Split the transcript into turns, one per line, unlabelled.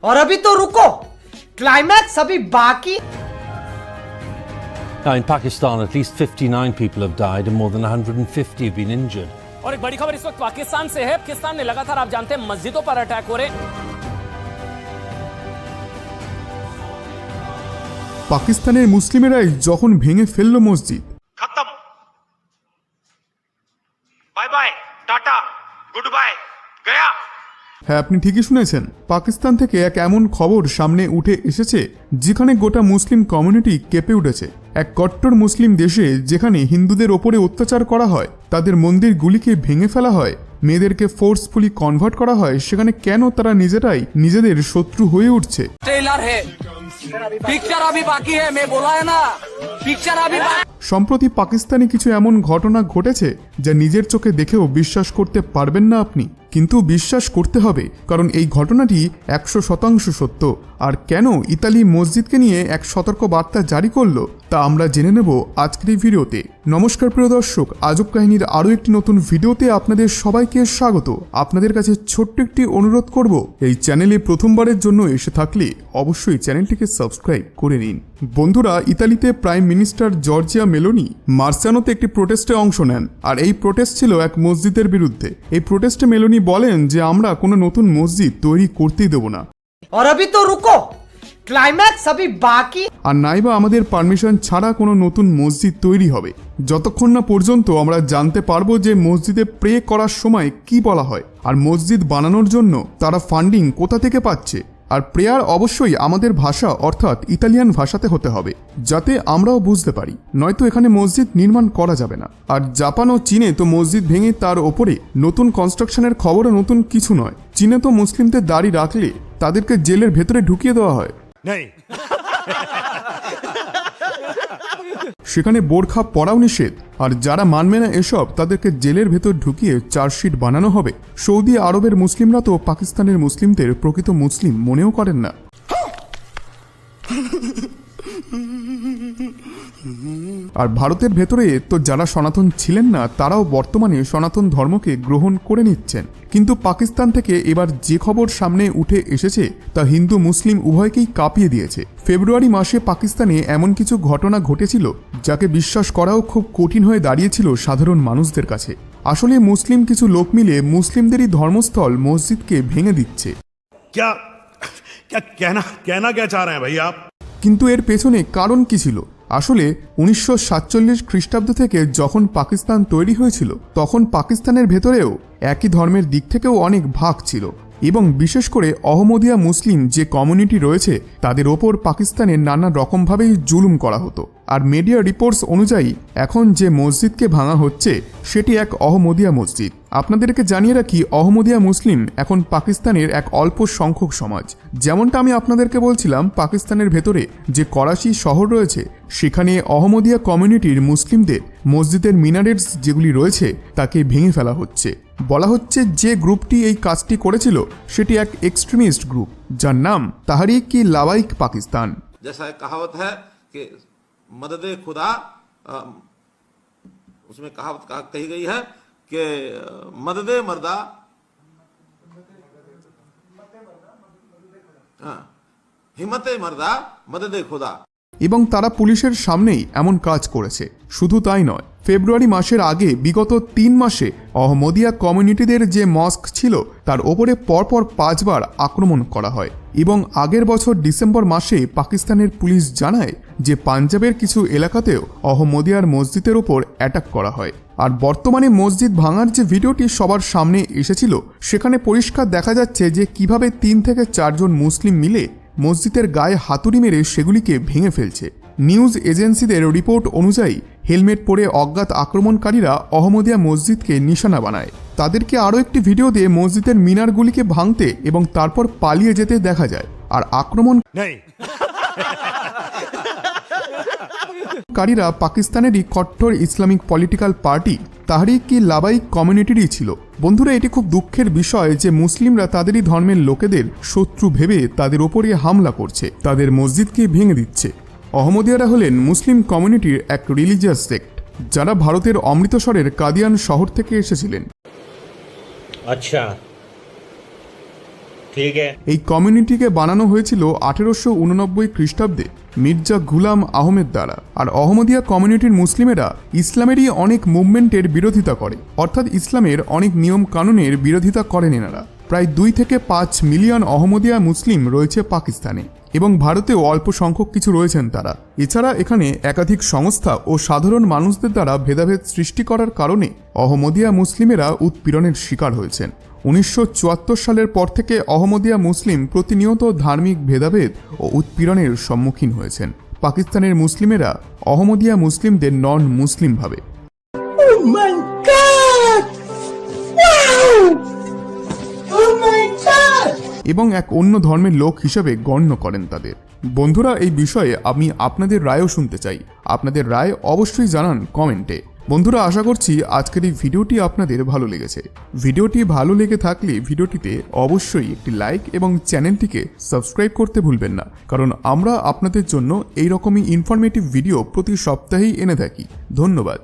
और अभी तो रुको, क्लाइमैक्स अभी बाकी।
Now, in Pakistan, at least 59 people have died and more than 150 have been injured.
और एक बड़ी खबर इस वक्त पाकिस्तान से है। पाकिस्तान में लगातार आप जानते हैं मस्जिदों पर अटैक हो रहे।
পাকিস্তানের মুসলিমেরাই যখন ভেঙে ফেলল মসজিদ,
खत्म, bye bye, tata, good bye.
হ্যাঁ, আপনি ঠিকই শুনেছেন। পাকিস্তান থেকে এক এমন খবর সামনে উঠে এসেছে যেখানে গোটা মুসলিম কমিউনিটি কেঁপে উঠেছে। এক কট্টর মুসলিম দেশে যেখানে হিন্দুদের ওপরে অত্যাচার করা হয়, তাদের মন্দিরগুলিকে ভেঙে ফেলা হয়, মেয়েদেরকে ফোর্সফুলি কনভার্ট করা হয়, সেখানে কেন তারা নিজেরাই নিজেদের শত্রু হয়ে উঠছে।
ट्रेलर है, पिक्चर अभी बाकी है, मैं बोला है ना, पिक्चर अभी
সম্প্রতি পাকিস্তানে কিছু এমন ঘটনা ঘটেছে যা নিজের চোখে দেখেও বিশ্বাস করতে পারবেন না আপনি, কিন্তু বিশ্বাস করতে হবে, কারণ এই ঘটনাটি 100% সত্য। আর কেন ইতালি মসজিদকে নিয়ে এক সতর্ক বার্তা জারি করলো তা আমরা জেনে নেব আজকের এই ভিডিওতে। নমস্কার প্রিয় দর্শক, আজব কাহিনীর আরও একটি নতুন ভিডিওতে আপনাদের সবাইকে স্বাগত। আপনাদের কাছে ছোট্ট একটি অনুরোধ করব, এই চ্যানেলে প্রথমবারের জন্য এসে থাকলে অবশ্যই চ্যানেলটিকে সাবস্ক্রাইব করে নিন। বন্ধুরা, ইতালিতে প্রাইম মিনিস্টার জর্জিয়া মেলোনি মার্সিয়ানোতে একটি প্রোটেস্টে অংশ নেন, আর এই প্রোটেস্ট ছিল এক মসজিদের বিরুদ্ধে। এই প্রোটেস্টে মেলোনি বলেন যে আমরা কোনো নতুন মসজিদ তৈরি করতেই দেব না,
और अभी तो रुको, क्लाइमैक्स अभी बाकी।
আর নাইবা আমাদের পারমিশন ছাড়া কোনো নতুন মসজিদ তৈরি হবে যতক্ষণ না পর্যন্ত আমরা জানতে পারবো যে মসজিদে প্রে করার সময় কি বলা হয়, আর মসজিদ বানানোর জন্য তারা ফান্ডিং কোথা থেকে পাচ্ছে। আর প্রেয়ার অবশ্যই আমাদের ভাষা অর্থাৎ ইতালিয়ান ভাষাতে হতে হবে, যাতে আমরাও বুঝতে পারি, নয়তো এখানে মসজিদ নির্মাণ করা যাবে না। আর জাপান ও চীনে তো মসজিদ ভেঙে তার ওপরে নতুন কনস্ট্রাকশনের খবরও নতুন কিছু নয়। চীনে তো মুসলিমদের দাড়ি রাখলে তাদেরকে জেলের ভেতরে ঢুকিয়ে দেওয়া হয়, সেখানে বোরখা পরাও নিষেধ, আর যারা মানবে না এসব তাদেরকে জেলের ভেতর ঢুকিয়ে চার্জশিট বানানো হবে। সৌদি আরবের মুসলিমরা তো পাকিস্তানের মুসলিমদের প্রকৃত মুসলিম মনেও করেন না। আর ভারতের ভেতরে তো যারা সনাতন ছিলেন না তারাও বর্তমানে সনাতন ধর্মকে গ্রহণ করে নিচ্ছেন। কিন্তু পাকিস্তান থেকে এবার যে খবর সামনে উঠে এসেছে তা হিন্দু মুসলিম উভয়কেই কাঁপিয়ে দিয়েছে। ফেব্রুয়ারি মাসে পাকিস্তানে এমন কিছু ঘটনা ঘটেছিল যাকে বিশ্বাস করাও খুব কঠিন হয়ে দাঁড়িয়েছিল সাধারণ মানুষদের কাছে। আসলে মুসলিম কিছু লোক মিলে মুসলিমদেরই ধর্মস্থল মসজিদকে ভেঙে দিচ্ছে।
क्या क्या कहना क्या चाह रहे हैं भाई आप?
কিন্তু এর পেছনে কারণ কি ছিল? আসলে 1947 খ্রিস্টাব্দ থেকে যখন পাকিস্তান তৈরি হয়েছিল তখন পাকিস্তানের ভেতরেও একই ধর্মের দিক থেকেও অনেক ভাগ ছিল, এবং বিশেষ করে অহমদিয়া মুসলিম যে কমিউনিটি রয়েছে তাদের ওপর পাকিস্তানের নানা রকমভাবেই জুলুম করা হতো। আর মিডিয়া রিপোর্টস অনুযায়ী এখন যে মসজিদকে ভাঙা হচ্ছে সেটি এক অহমদিয়া মসজিদ। আপনাদেরকে জানিয়ে রাখি, অহমদিয়া মুসলিম এখন পাকিস্তানের এক অল্প সংখ্যক সমাজ। যেমনটা আমি আপনাদেরকে বলছিলাম, পাকিস্তানের ভেতরে যে করাচি শহর রয়েছে সেখানে অহমদিয়া কমিউনিটির মুসলিমদের মসজিদের মিনারেটস যেগুলি রয়েছে তাকে ভেঙে ফেলা হচ্ছে। বলা হচ্ছে যে গ্রুপটি এই কাজটি করেছিল সেটি এক এক্সট্রিমিস্ট গ্রুপ যার নাম তাহরিক-ই-লাবাইক পাকিস্তান।
जैसा कहावत है कि मदद खुदा, उसमें कहावत कही गई है कि मदद मर्दा, हिम्मत मर्दा मदद खुदा।
এবং তারা পুলিশের সামনেই এমন কাজ করেছে। শুধু তাই নয়, ফেব্রুয়ারি মাসের আগে বিগত 3 মাসে অহমদিয়া কমিউনিটিদের যে মস্ক ছিল তার ওপরে পরপর 5 বার আক্রমণ করা হয়। এবং আগের বছর ডিসেম্বর মাসে পাকিস্তানের পুলিশ জানায় যে পাঞ্জাবের কিছু এলাকাতেও অহমদিয়ার মসজিদের ওপর অ্যাটাক করা হয়। আর বর্তমানে মসজিদ ভাঙার যে ভিডিওটি সবার সামনে এসেছিল সেখানে পরিষ্কার দেখা যাচ্ছে যে কিভাবে 3 থেকে 4 জন মুসলিম মিলে মসজিদের গায়ে হাতুড়ি মেরে সেগুলিকে ভেঙে ফেলছে। নিউজ এজেন্সিদের রিপোর্ট অনুযায়ী হেলমেট পরে অজ্ঞাত আক্রমণকারীরা অহমদিয়া মসজিদকে নিশানা বানায়। তাদেরকে আরও একটি ভিডিও দিয়ে মসজিদের মিনারগুলিকে ভাঙতে এবং তারপর পালিয়ে যেতে দেখা যায়। আর আক্রমণকারীরা পাকিস্তানেরই কট্টর ইসলামিক পলিটিক্যাল পার্টি তাহরিক-ই-লাবাইক কমিউনিটিরই ছিল। বন্ধুরা, এটি খুব দুঃখের বিষয় যে মুসলিমরা তাদেরই ধর্মের লোকেদের শত্রু ভেবে তাদের ওপরে হামলা করছে, তাদের মসজিদকে ভেঙে দিচ্ছে। অহমদিয়ারা হলেন মুসলিম কমিউনিটির এক রিলিজিয়াস সেক্ট যারা ভারতের অমৃতসরের কাদিয়ান শহর থেকে এসেছিলেন।
अच्छा ठीक है।
এই কমিউনিটিকে বানানো হয়েছিল 1889 খ্রিস্টাব্দে মির্জা গুলাম আহমেদ দ্বারা। আর অহমদিয়া কমিউনিটির মুসলিমেরা ইসলামেরই অনেক মুভমেন্টের বিরোধিতা করে, অর্থাৎ ইসলামের অনেক নিয়ম কানুনের বিরোধিতা করেন এনারা। প্রায় 2 থেকে 5 মিলিয়ন অহমদিয়া মুসলিম রয়েছে পাকিস্তানে, এবং ভারতেও অল্প সংখ্যক কিছু রয়েছেন তারা। এছাড়া এখানে একাধিক সংস্থা ও সাধারণ মানুষদের দ্বারা ভেদাভেদ সৃষ্টি করার কারণে অহমদিয়া মুসলিমেরা উৎপীড়নের শিকার হয়েছেন। 1974 সালের পর থেকে অহমদিয়া মুসলিম প্রতিনিয়ত ধার্মিক ভেদাভেদ ও উৎপীড়নের সম্মুখীন হয়েছেন। পাকিস্তানের মুসলিমেরা অহমদিয়া মুসলিমদের নন মুসলিম ভাবে। এবং এক অন্য ধর্মের লোক হিসেবে গণ্য করেন তাদের। বন্ধুরা, এই বিষয়ে আমি আপনাদের রায়ও শুনতে চাই। আপনাদের রায় অবশ্যই জানান কমেন্টে। বন্ধুরা, আশা করছি আজকের এই ভিডিওটি আপনাদের ভালো লেগেছে। ভিডিওটি ভালো লেগে থাকলে ভিডিওটিতে অবশ্যই একটি লাইক এবং চ্যানেলটিকে সাবস্ক্রাইব করতে ভুলবেন না, কারণ আমরা আপনাদের জন্য এই রকমই ইনফরমেটিভ ভিডিও প্রতি সপ্তাহেই এনে থাকি। ধন্যবাদ।